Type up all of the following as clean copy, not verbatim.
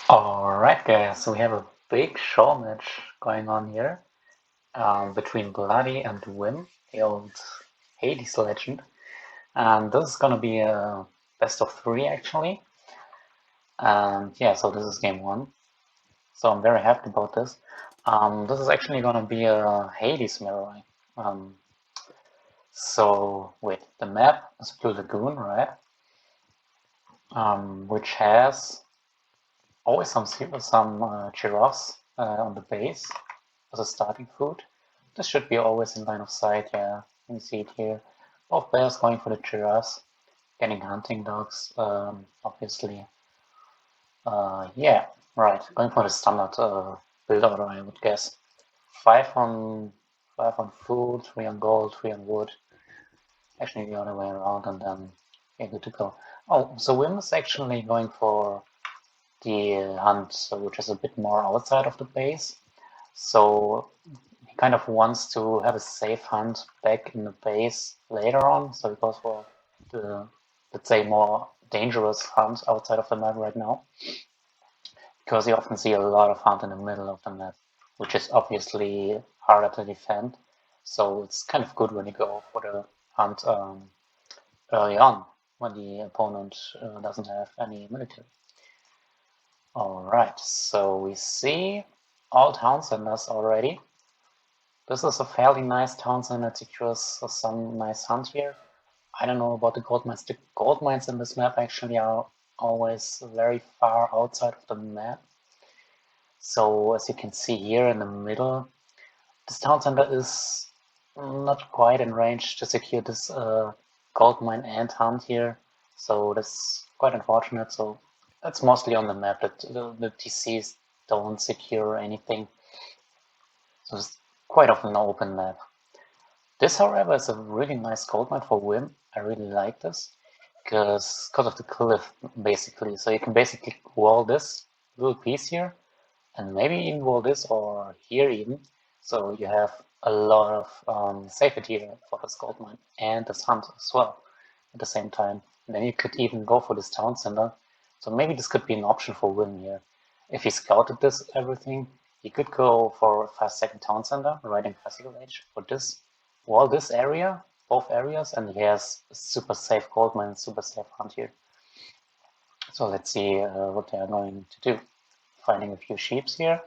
Alright guys, so we have a big show match going on here between Bloody and Whim, the old Hades legend. And this is gonna be a best of three actually. And yeah, so this is game one. So I'm very happy about this. This is actually gonna be a Hades mirroring. Um, so wait, the map is Blue Lagoon, right? Which has always some giraffes on the base as a starting food. This should be always in line of sight, yeah. You see it here. Both players going for the giraffes, getting hunting dogs, obviously. Yeah, right. Going for the standard build order, I would guess. Five on food, 3 on gold, 3 on wood. Actually, the other way around, and then yeah, good to go. Oh, so Whim is actually going for the hunt, which is a bit more outside of the base. So he kind of wants to have a safe hunt back in the base later on. So he goes for the, let's say, more dangerous hunt outside of the map right now. Because you often see a lot of hunt in the middle of the map, which is obviously harder to defend. So it's kind of good when you go for the hunt early on, when the opponent doesn't have any military. Alright, so we see all town centers already. This is a fairly nice town center, it secures some nice hunt here. I don't know about the gold mines. The gold mines in this map actually are always very far outside of the map. So as you can see here in the middle, this town center is not quite in range to secure this gold mine and hunt here. So that's quite unfortunate. So that's mostly on the map that the TCs don't secure anything. So it's quite often an open map. This, however, is a really nice gold mine for Whim. I really like this because of the cliff, basically. So you can basically wall this little piece here and maybe even wall this or here even. So you have a lot of safety here for this gold mine and this hunt as well at the same time. And then you could even go for this town center. So maybe this could be an option for Whim here. If he scouted this everything, he could go for a 5-second town center right in classical age for this wall, this area, both areas, and he has a super safe gold mine, super safe hunt here. So let's see what they are going to do. Finding a few sheeps here.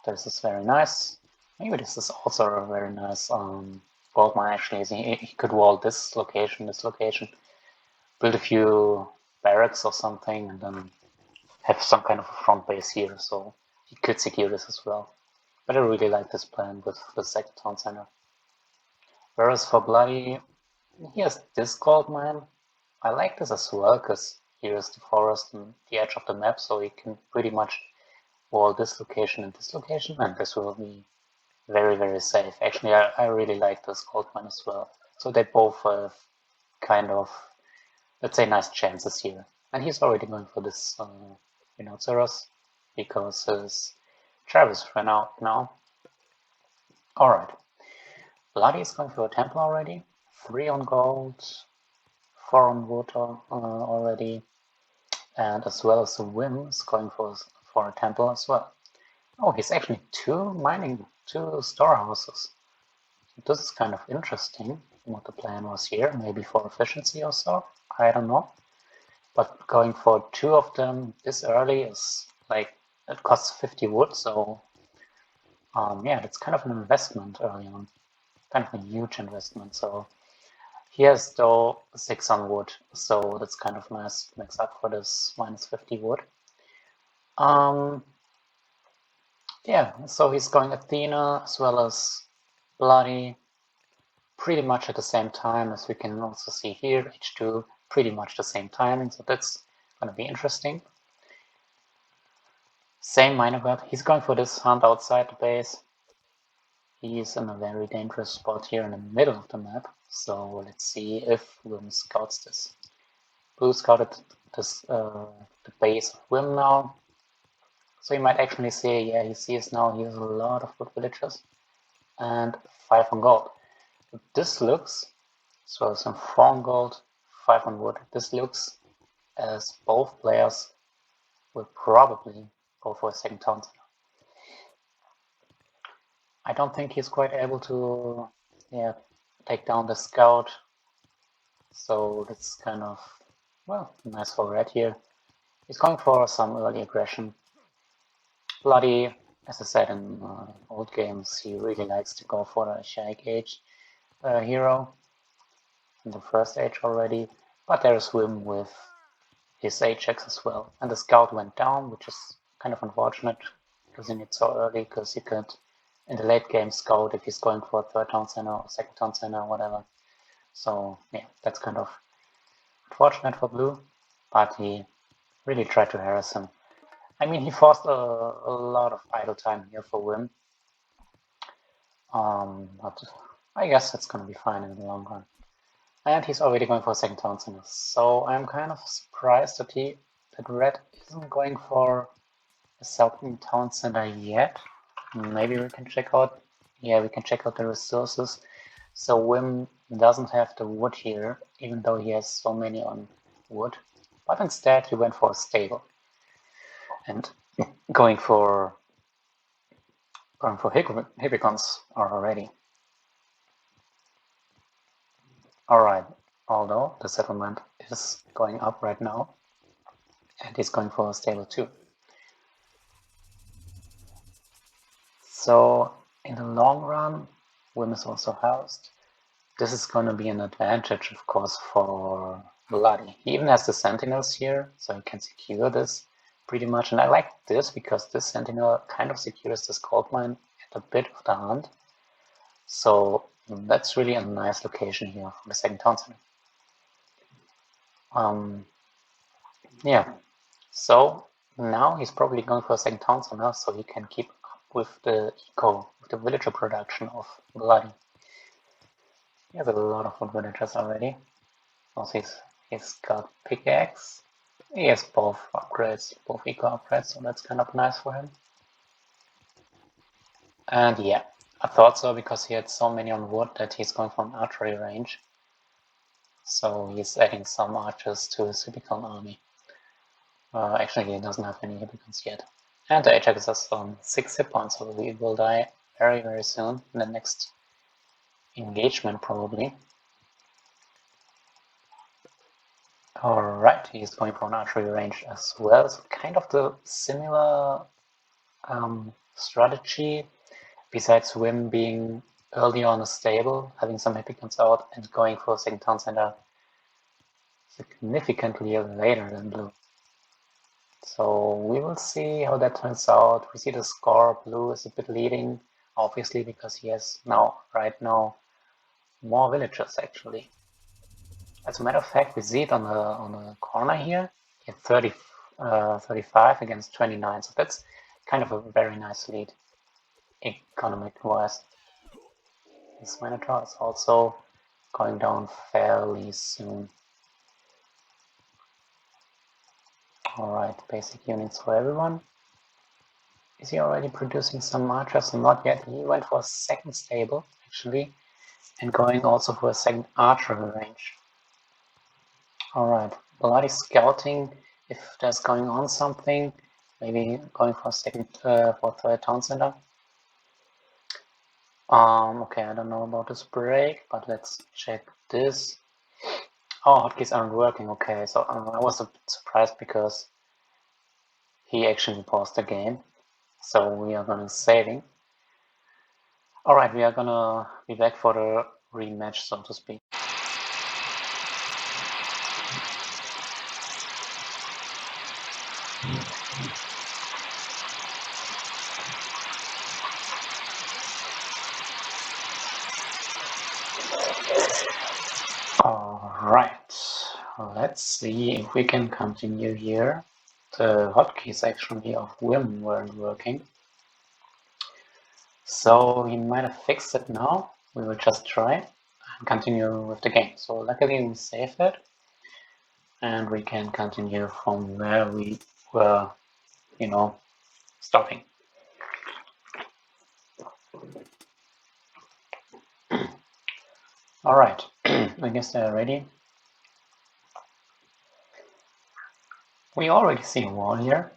This is very nice. Maybe this is also a very nice gold mine actually. He could wall this location, build a few barracks or something, and then have some kind of a front base here. So he could secure this as well. But I really like this plan with the second town center. Whereas for Bloody, he has this gold mine. I like this as well because here's the forest and the edge of the map, so you can pretty much wall this location and this location, and this will be very, very safe. Actually, I really like this gold mine as well. So they both have kind of, let's say, nice chances here. And he's already going for this Rhinoceros because his Travis ran out now. Alright. Bloody is going for a temple already. 3 on gold, 4 on water already. And as well as the Whim is going for a temple as well. Oh, he's actually two storehouses. This is kind of interesting what the plan was here, maybe for efficiency or so, I don't know. But going for 2 of them this early is like, it costs 50 wood, so yeah, that's kind of an investment early on, kind of a huge investment. So he has though 6 on wood, so that's kind of nice, makes up for this minus 50 wood. Yeah, so he's going Athena as well as Bloody pretty much at the same time, as we can also see here, H2 pretty much the same timing, so that's going to be interesting. Same minor web, he's going for this hunt outside the base. He's in a very dangerous spot here in the middle of the map, so let's see if Whim scouts this. Blue scouted this the base of Whim now, so you might actually say, yeah, he sees now he has a lot of good villagers and 5 on gold. This looks, so some 4 on gold, 5 on wood. This looks as both players will probably go for a second town center. I don't think he's quite able to take down the scout. So that's kind of, well, nice for red here. He's going for some early aggression. Bloody, as I said in old games, he really likes to go for the Archaic Age hero in the first age already. But there's Whim with his Ajax as well. And the scout went down, which is kind of unfortunate losing it so early, because you could, in the late game, scout if he's going for a third town center or second town center or whatever. So yeah, that's kind of unfortunate for blue, but he really tried to harass him. I mean, he forced a lot of idle time here for Whim. But I guess it's going to be fine in the long run. And he's already going for a second town center. So I'm kind of surprised that red isn't going for a second town center yet. Maybe we can check out. Yeah, we can check out the resources. So Whim doesn't have the wood here, even though he has so many on wood. But instead he went for a stable. And going for hippicons already. Alright, although the settlement is going up right now, and he's going for a stable too. So in the long run, Whim is also housed. This is going to be an advantage, of course, for Bloody. He even has the sentinels here, so he can secure this pretty much. And I like this because this sentinel kind of secures this gold mine at a bit of the hunt. So that's really a nice location here for the second town center. Yeah, so now he's probably going for a second town center, so he can keep up with the eco, with the villager production of Bloody. He has a lot of villagers already. Also, he's got pickaxe. He has both upgrades, both eco upgrades, so that's kind of nice for him. And yeah, I thought so because he had so many on wood that he's going from archery range. So he's adding some archers to his hippicon army. Actually, he doesn't have any hippicons yet. And the Ajax is on 6 hit points, so he will die very, very soon in the next engagement, probably. Alright, he's going for an archery range as well. So kind of the similar strategy, besides Whim being early on a stable, having some hippicons out, and going for a second town center significantly later than blue. So we will see how that turns out. We see the score. Blue is a bit leading, obviously, because he has right now, more villagers actually. As a matter of fact, we see it on the corner here. He had 35 against 29, so that's kind of a very nice lead, economic-wise. This Minotaur is also going down fairly soon. Alright, basic units for everyone. Is he already producing some archers? Not yet. He went for a second stable, actually, and going also for a second archery range. Alright, Bloody scouting if there's going on something, maybe going for a second, for third town center. Okay, I don't know about this break, but let's check this. Oh, hotkeys aren't working. Okay, so I was a bit surprised because he actually paused the game. So we are gonna saving. Alright, we are gonna be back for the rematch, so to speak. Alright, let's see if we can continue here. The hotkeys actually of Whim weren't working. So he might have fixed it now. We will just try and continue with the game. So luckily we saved it. And we can continue from where we were, stopping. Alright, I guess they're ready. We already see a wall here,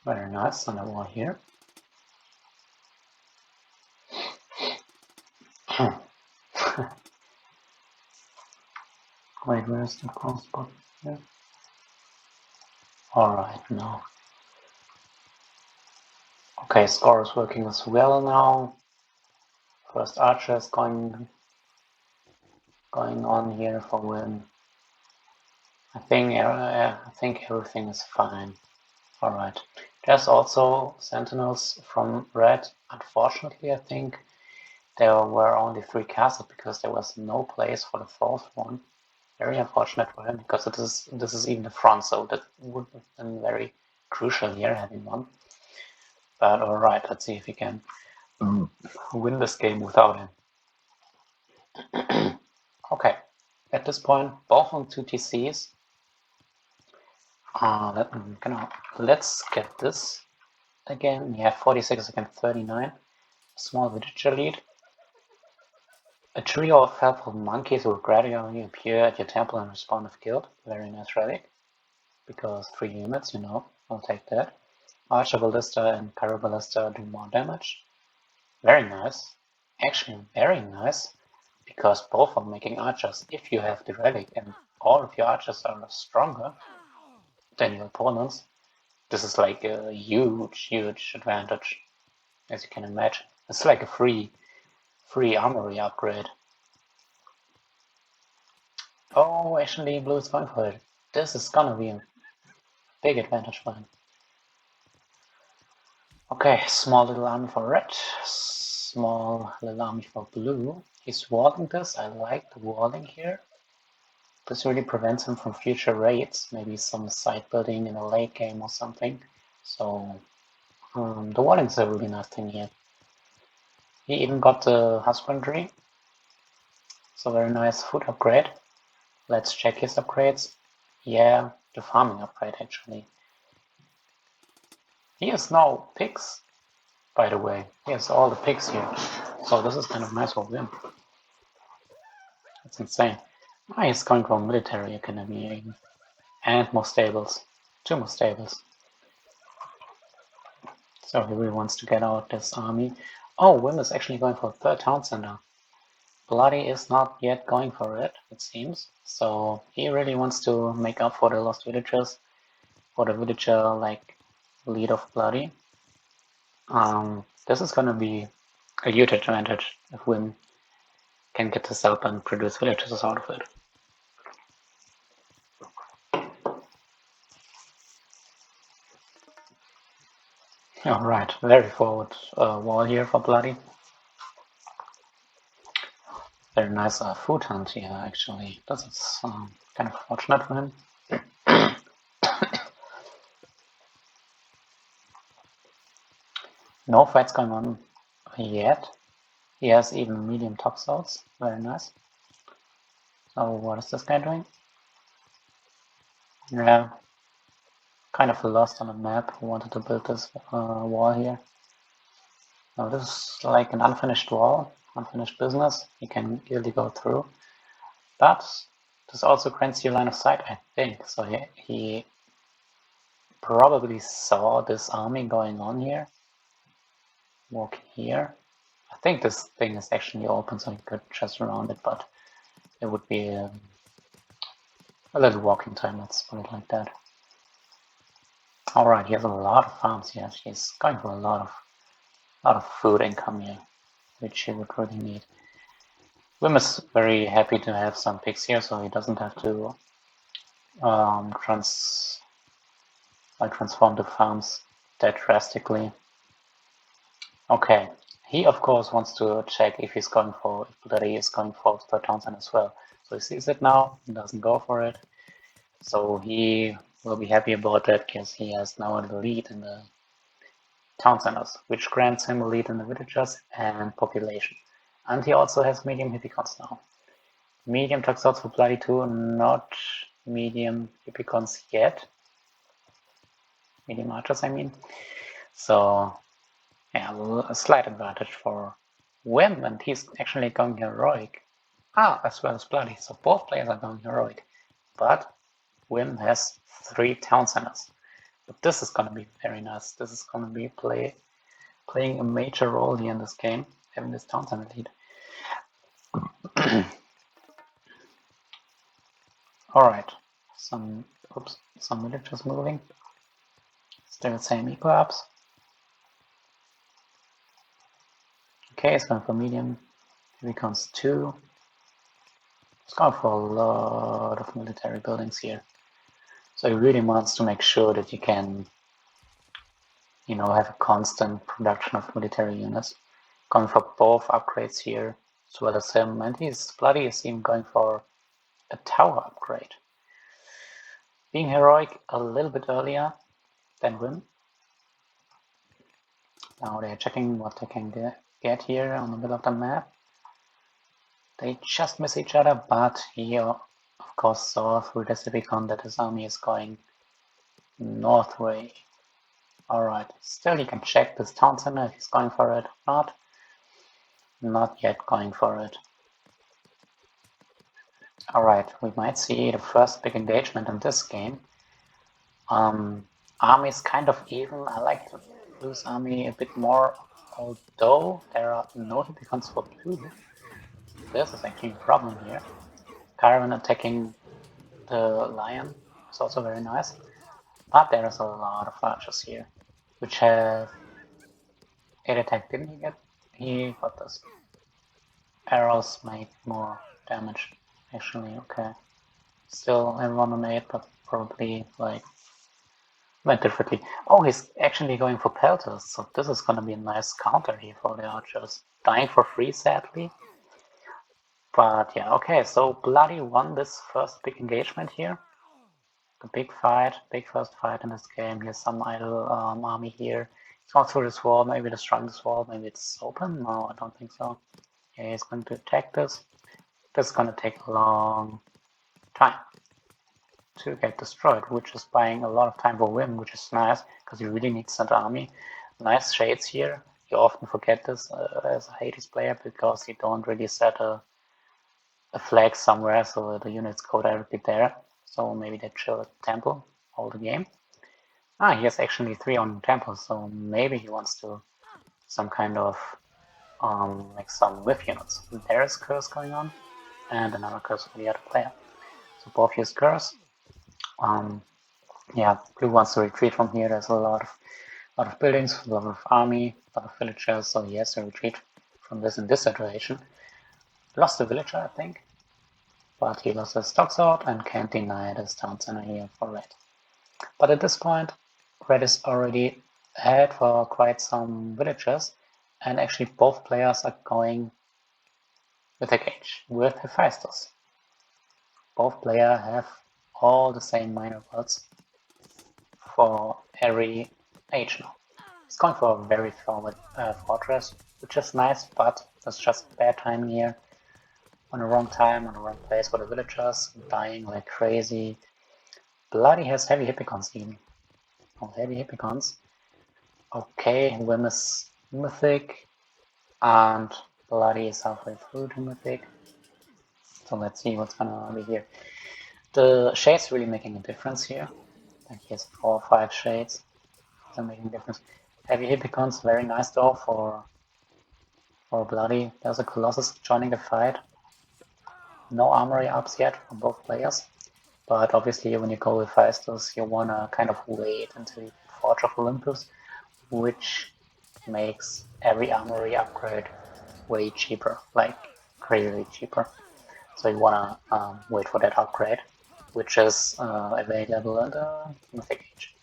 Very nice on the wall here. Wait, where's the crossbow here? Alright, now. Okay, score is working as well now. First archer is going on here for Whim. I think everything is fine. Alright. There's also sentinels from red. Unfortunately, I think there were only 3 castles because there was no place for the 4th one. Very unfortunate for him because this is even the front, so that would have been very crucial here having one. But alright, let's see if we can win this game without him. Okay, at this point, both on 2 TCs. Let's get this again. Yeah, 46 against 39. Small villager lead. A trio of helpful monkeys will gradually appear at your temple and respawn if killed. Very nice relic. Because 3 units, you know, I'll take that. Archer Ballista and Pyro Ballista do more damage. Very nice. Actually, very nice. Because both are making archers. If you have the relic and all of your archers are stronger than your opponents, this is like a huge advantage, as you can imagine. It's like a free armory upgrade. Oh, actually, blue is going for it. This is gonna be a big advantage for him. Okay, small little army for red, small little army for blue. He's walling this. I like the walling here. This really prevents him from future raids, maybe some side building in a late game or something. So the walling is a really nice thing here. He even got the husbandry, so very nice food upgrade. Let's check his upgrades. Yeah, the farming upgrade actually. He has now pigs, by the way. He has all the pigs here. So this is kind of nice for him. That's insane. Ah, he's going for a military academy even. And more stables. 2 more stables. So he really wants to get out this army. Oh, Whim is actually going for a 3rd town center. Bloody is not yet going for it, it seems. So he really wants to make up for the lost villagers. For the villager, like, lead of Bloody. This is gonna be a huge advantage if Whim can get this up and produce villagers out of it. Alright, very forward wall here for Bloody. Very nice food hunt here, actually. This is kind of fortunate for him. No fights going on yet. He has even medium toxels. Very nice. So what is this guy doing? Yeah, kind of lost on the map. He wanted to build this wall here. Now this is like an unfinished wall, unfinished business. You can easily go through. But this also grants you line of sight, I think. So he probably saw this army going on here. Walk here. I think this thing is actually open, so you could just round it, but it would be a little walking time, let's put it like that. Alright, he has a lot of farms here. He's going for a lot of food income here, which he would really need. Whim is very happy to have some pigs here, so he doesn't have to transform the farms that drastically. Okay, he of course wants to check if he's going for, if Bloody is going for third Townsend as well. So he sees it now, he doesn't go for it. So he will be happy about that because he has now the lead in the town centers, which grants him a lead in the villagers and population. And he also has medium hippicons now. Medium toxots for Bloody 2, not medium hippicons yet. Medium archers, I mean. So, yeah, a slight advantage for Whim, and he's actually going heroic. As well as Bloody, so both players are going heroic. But Whim has 3 town centers. But this is gonna be very nice. This is gonna be playing a major role here in this game, having this town center lead. Alright, some villagers moving. Still same eco-ups. Okay, it's going for medium. Here comes 2. It's going for a lot of military buildings here. So he really wants to make sure that you can, you know, have a constant production of military units. Going for both upgrades here, as well as him, and he's bloody is even going for a tower upgrade. Being heroic a little bit earlier than Whim. Now they're checking what they can get here on the middle of the map. They just miss each other, but he of course saw through the Civicon that his army is going northway. Alright, still he can check this town center if he's going for it or not. Not yet going for it. Alright, we might see the first big engagement in this game. Army is kind of even. I like to use army a bit more, although there are no Hippicons for blue. This is actually a problem here. Caravan attacking the lion is also very nice. But there's a lot of archers here, which have 8 attack. Didn't he get? He got this. Arrows make more damage, actually. Okay. Still everyone on 8, but probably like went differently. Oh, he's actually going for pelters, so this is gonna be a nice counter here for the archers. Dying for free, sadly. But yeah, okay, so Bloody won this first big engagement here. The big first fight in this game. Here's some idle army here. He's going through this wall, maybe the strongest wall, maybe it's open? No, I don't think so. Yeah, he's going to attack this. This is gonna take a long time to get destroyed, which is buying a lot of time for Whim, which is nice, because you really need center army. Nice shades here. You often forget this as a Hades player, because you don't really set a flag somewhere so the units go directly there. So maybe they chill at the temple all the game. He has actually 3 on temple, so maybe he wants to some kind of make some whiff units. There's curse going on, and another curse for the other player. So both use curse. Yeah, blue wants to retreat from here. There's a lot of buildings, a lot of army, a lot of villagers, so he has to retreat from this in this situation. Lost a villager, I think, but he lost his stock sword and can't deny this town center here for red. But at this point, red is already ahead for quite some villagers, and actually both players are going with a gauge, with Hephaestus. Both players have all the same minor words for every age now. He's going for a very forward fortress, which is nice, but that's just bad timing here. On the wrong time, on the wrong place for the villagers, dying like crazy. Bloody has heavy hippicons even. Oh, heavy hippicons. Okay, Whim is mythic, and Bloody is halfway through to mythic. So let's see what's gonna be here. The shades really making a difference here. Like he has 4 or 5 shades. They're making a difference. Heavy hippicons, very nice though for Bloody. There's a Colossus joining the fight. No armory ups yet from both players, but obviously when you go with Hephaestus, you wanna kind of wait until you Forge of Olympus, which makes every armory upgrade way cheaper, like crazily cheaper. So you wanna wait for that upgrade, which is available in the Mythic Age.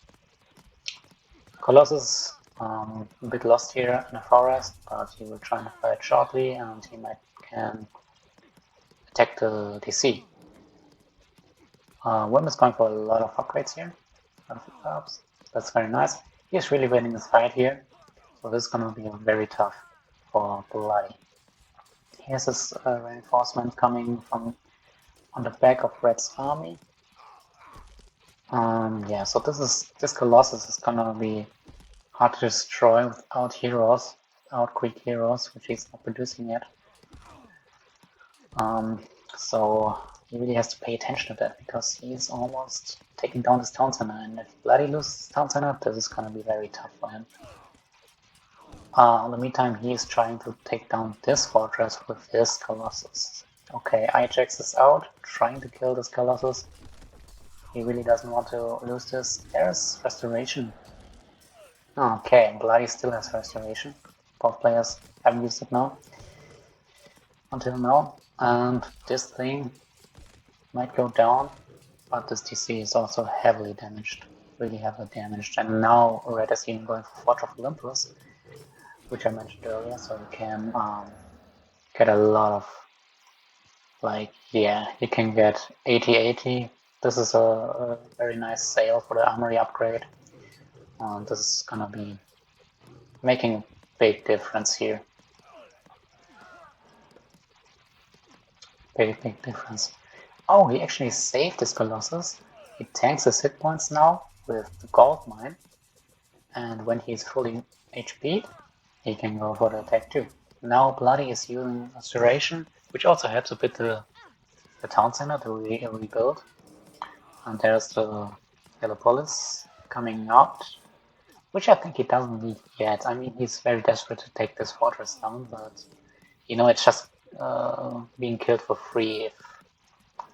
Colossus a bit lost here in the forest, but he will try to fight shortly, and he can attack the DC. Whim is going for a lot of upgrades here. That's very nice. He's really winning this fight here, so this is gonna be very tough for Bloody. He has this reinforcement coming from on the back of Red's army. Yeah, so this Colossus is gonna be hard to destroy without heroes, without Greek heroes, which he's not producing yet. So he really has to pay attention to that because he's almost taking down this town center, and if Bloody loses town center, this is gonna be very tough for him. In the meantime, he is trying to take down this fortress with his Colossus. Okay, Ajax is out, trying to kill this Colossus. He really doesn't want to lose this. There's Restoration. Okay, Bloody still has Restoration. Both players haven't used it now. Until now. And this thing might go down, but this TC is also heavily damaged. Really heavily damaged. And now Red is even going for Fortress of Olympus, which I mentioned earlier, so you can get a lot of, like, yeah, you can get 80-80. This is a very nice sale for the armory upgrade. This is gonna be making a big difference here. Big difference. Oh, he actually saved his Colossus. He tanks his hit points now with the gold mine. And when he's fully HP'd, he can go for the attack too. Now Bloody is using Restoration, which also helps a bit the town center to rebuild. And there's the Heliopolis coming out, which I think he doesn't need yet. I mean, he's very desperate to take this fortress down, but you know, it's just being killed for free if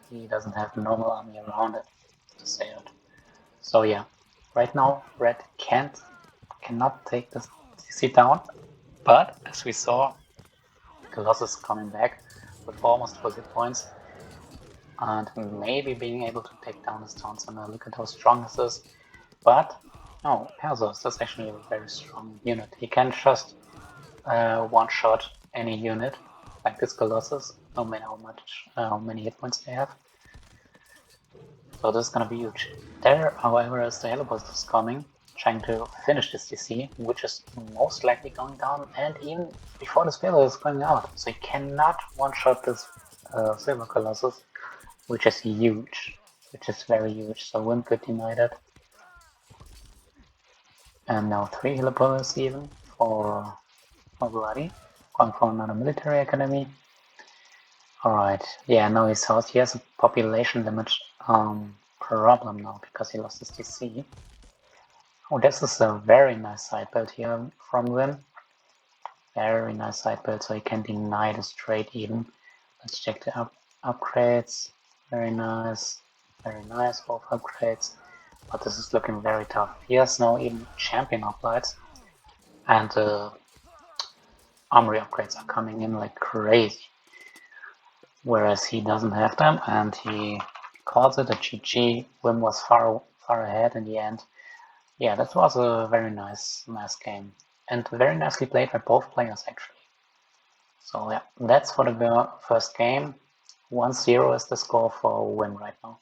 he doesn't have a normal army around it, to say it. So yeah, right now Red cannot take this CC down, but as we saw, Colossus coming back with almost full hit points and maybe being able to take down his town center. Look at how strong this is. But no, Persos, that's actually a very strong unit. He can just one-shot any unit, like this Colossus, no matter how many hit points they have. So this is gonna be huge. There, however, is the Heliopolis coming, trying to finish this DC, which is most likely going down, and even before the Spiller is going out. So he cannot one-shot this Silver Colossus, which is huge. Which is very huge. So Whim could deny that. And now 3 Heliopolis even for Bloody, going for another military academy. Alright, yeah, now he's housed. He has a population damage problem now because he lost his DC. Oh, this is a very nice side build here from Whim. Very nice side build, so he can deny this trade even. Let's check the upgrades. Very nice, both upgrades. But this is looking very tough. He has now even champion uplights, and armory upgrades are coming in like crazy. Whereas he doesn't have them, and he calls it a GG. Whim was far ahead in the end. Yeah, that was a very nice game, and very nicely played by both players actually. So yeah, that's for the first game. 1-0 is the score for Whim right now.